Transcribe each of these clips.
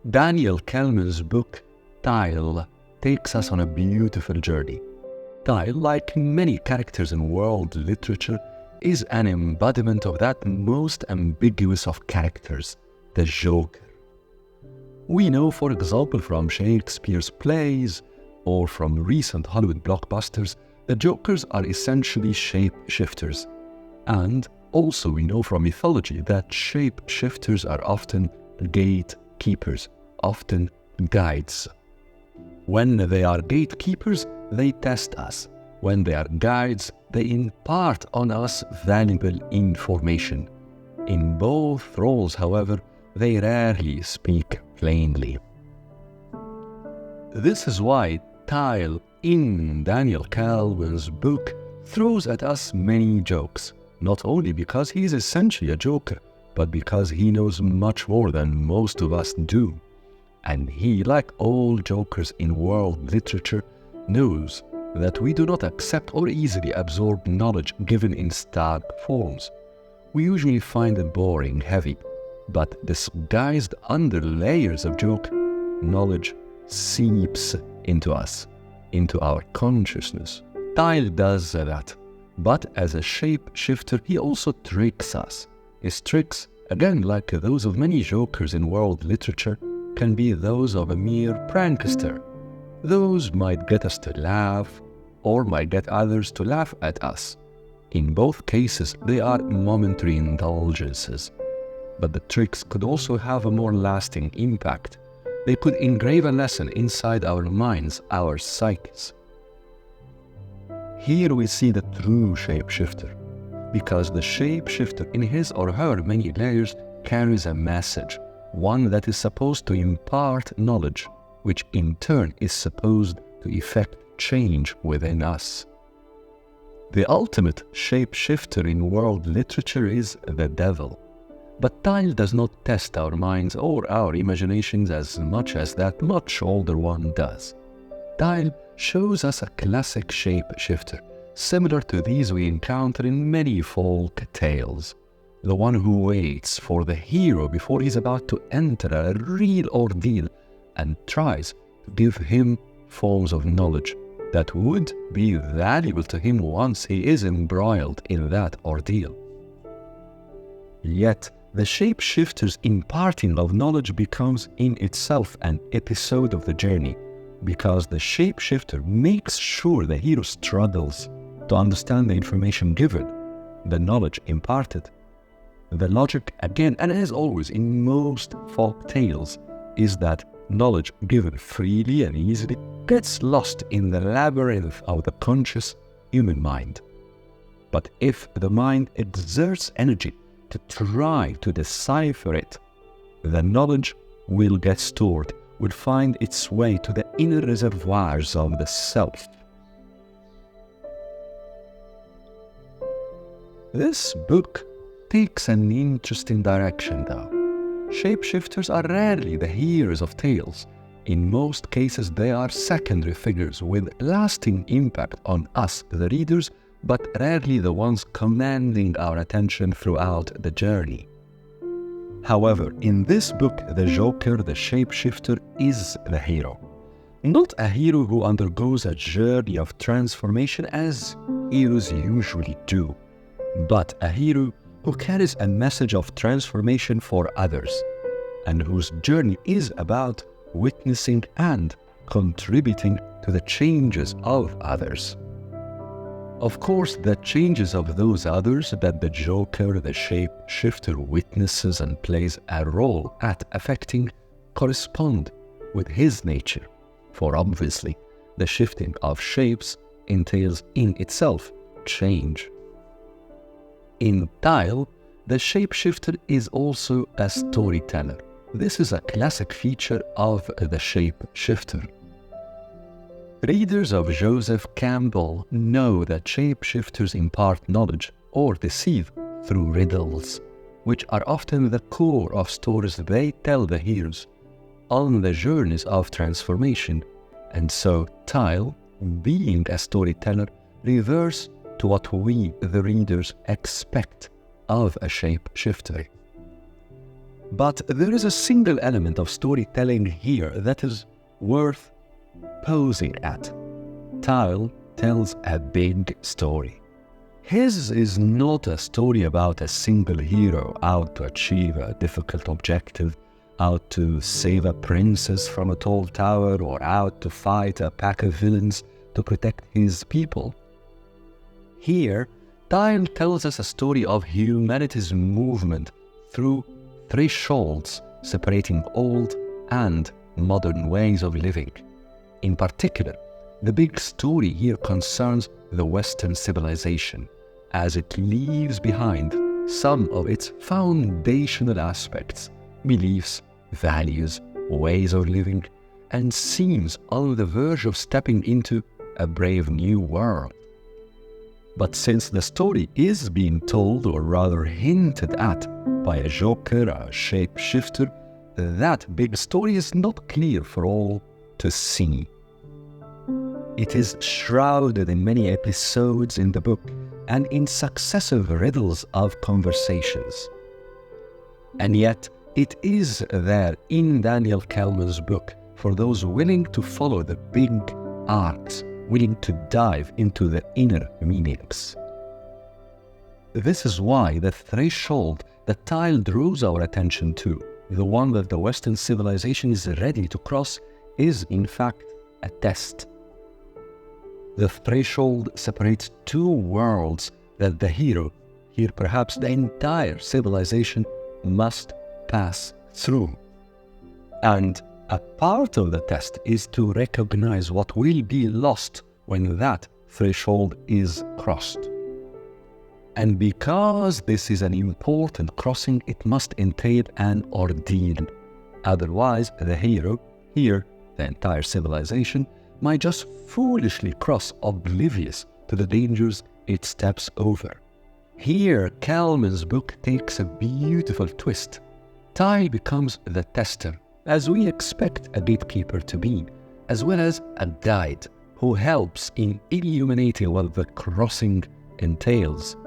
Daniel Kalman's book, Tile, takes us on a beautiful journey. Tile, like many characters in world literature, is an embodiment of that most ambiguous of characters, the Joker. We know, for example, from Shakespeare's plays or from recent Hollywood blockbusters, the Jokers are essentially shapeshifters. And also we know from mythology that shapeshifters are often gatekeepers, often guides. When they are gatekeepers, they test us. When they are guides, they impart on us valuable information. In both roles, however, they rarely speak plainly. This is why Tile in Daniel Kalman's book throws at us many jokes, not only because he is essentially a joker, but because he knows much more than most of us do. And he, like all jokers in world literature, knows that we do not accept or easily absorb knowledge given in static forms. We usually find it boring, heavy, but disguised under layers of joke, knowledge seeps into us, into our consciousness. Tile does that, but as a shapeshifter, he also tricks us. His tricks, again like those of many jokers in world literature, can be those of a mere prankster. Those might get us to laugh, or might get others to laugh at us. In both cases, they are momentary indulgences. But the tricks could also have a more lasting impact. They could engrave a lesson inside our minds, our psyches. Here we see the true shapeshifter, because the shapeshifter in his or her many layers carries a message, one that is supposed to impart knowledge, which in turn is supposed to effect change within us. The ultimate shapeshifter in world literature is the devil. But Tile does not test our minds or our imaginations as much as that much older one does. Tile shows us a classic shapeshifter, similar to these we encounter in many folk tales. The one who waits for the hero before he's about to enter a real ordeal and tries to give him forms of knowledge that would be valuable to him once he is embroiled in that ordeal. Yet, the shapeshifter's imparting of knowledge becomes in itself an episode of the journey, because the shapeshifter makes sure the hero struggles to understand the information given, the knowledge imparted. The logic, again, and as always in most folk tales, is that knowledge given freely and easily gets lost in the labyrinth of the conscious human mind. But if the mind exerts energy to try to decipher it, the knowledge will get stored, will find its way to the inner reservoirs of the self. This book takes an interesting direction though. Shapeshifters are rarely the heroes of tales. In most cases, they are secondary figures with lasting impact on us, the readers, but rarely the ones commanding our attention throughout the journey. However, in this book, the Joker, the shapeshifter, is the hero. Not a hero who undergoes a journey of transformation as heroes usually do, but a hero who carries a message of transformation for others, and whose journey is about witnessing and contributing to the changes of others. Of course, the changes of those others that the Joker, the shapeshifter, witnesses and plays a role at affecting correspond with his nature, for obviously, the shifting of shapes entails in itself change. In Tile, the shapeshifter is also a storyteller. This is a classic feature of the shapeshifter. Readers of Joseph Campbell know that shapeshifters impart knowledge or deceive through riddles, which are often the core of stories they tell the heroes on the journeys of transformation. And so Tile, being a storyteller, reverts to what we, the readers, expect of a shapeshifter. But there is a single element of storytelling here that is worth pausing at. Tile tells a big story. His is not a story about a single hero out to achieve a difficult objective, out to save a princess from a tall tower, or out to fight a pack of villains to protect his people. Here, Tile tells us a story of humanity's movement through thresholds separating old and modern ways of living. In particular, the big story here concerns the Western civilization, as it leaves behind some of its foundational aspects, beliefs, values, ways of living, and seems on the verge of stepping into a brave new world. But since the story is being told, or rather hinted at, by a joker, a shapeshifter, that big story is not clear for all to see. It is shrouded in many episodes in the book and in successive riddles of conversations. And yet, it is there in Daniel Kalman's book for those willing to follow the big arcs, willing to dive into the inner meanings. This is why the threshold that Tile draws our attention to, the one that the Western civilization is ready to cross, is in fact a test. The threshold separates two worlds that the hero, here perhaps the entire civilization, must pass through. And a part of the test is to recognize what will be lost when that threshold is crossed. And because this is an important crossing, it must entail an ordeal. Otherwise, the hero, here the entire civilization, might just foolishly cross, oblivious to the dangers it steps over. Here, Kalman's book takes a beautiful twist. Tile becomes the tester, as we expect a gatekeeper to be, as well as a guide who helps in illuminating what the crossing entails.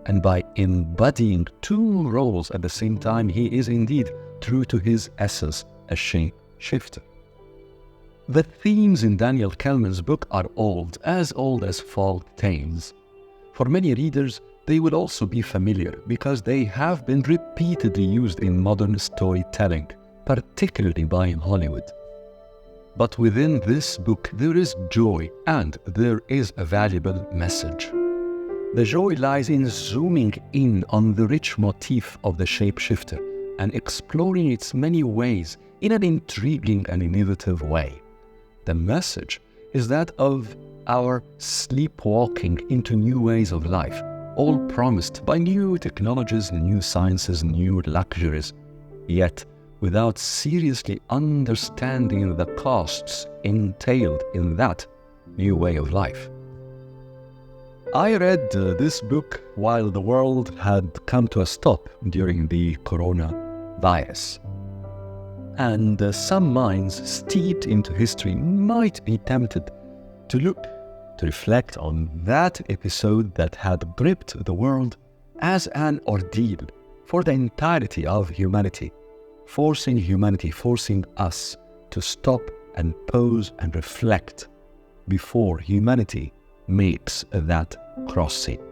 And by embodying two roles at the same time, he is indeed true to his essence, a shapeshifter. The themes in Daniel Kalman's book are old as folk tales. For many readers, they will also be familiar because they have been repeatedly used in modern storytelling, particularly by Hollywood. But within this book, there is joy and there is a valuable message. The joy lies in zooming in on the rich motif of the shapeshifter and exploring its many ways in an intriguing and innovative way. The message is that of our sleepwalking into new ways of life, all promised by new technologies, new sciences, new luxuries, yet without seriously understanding the costs entailed in that new way of life. I read this book while the world had come to a stop during the coronavirus. And some minds steeped into history might be tempted to look, to reflect on that episode that had gripped the world as an ordeal for the entirety of humanity, forcing us to stop and pause and reflect before humanity makes that crossing.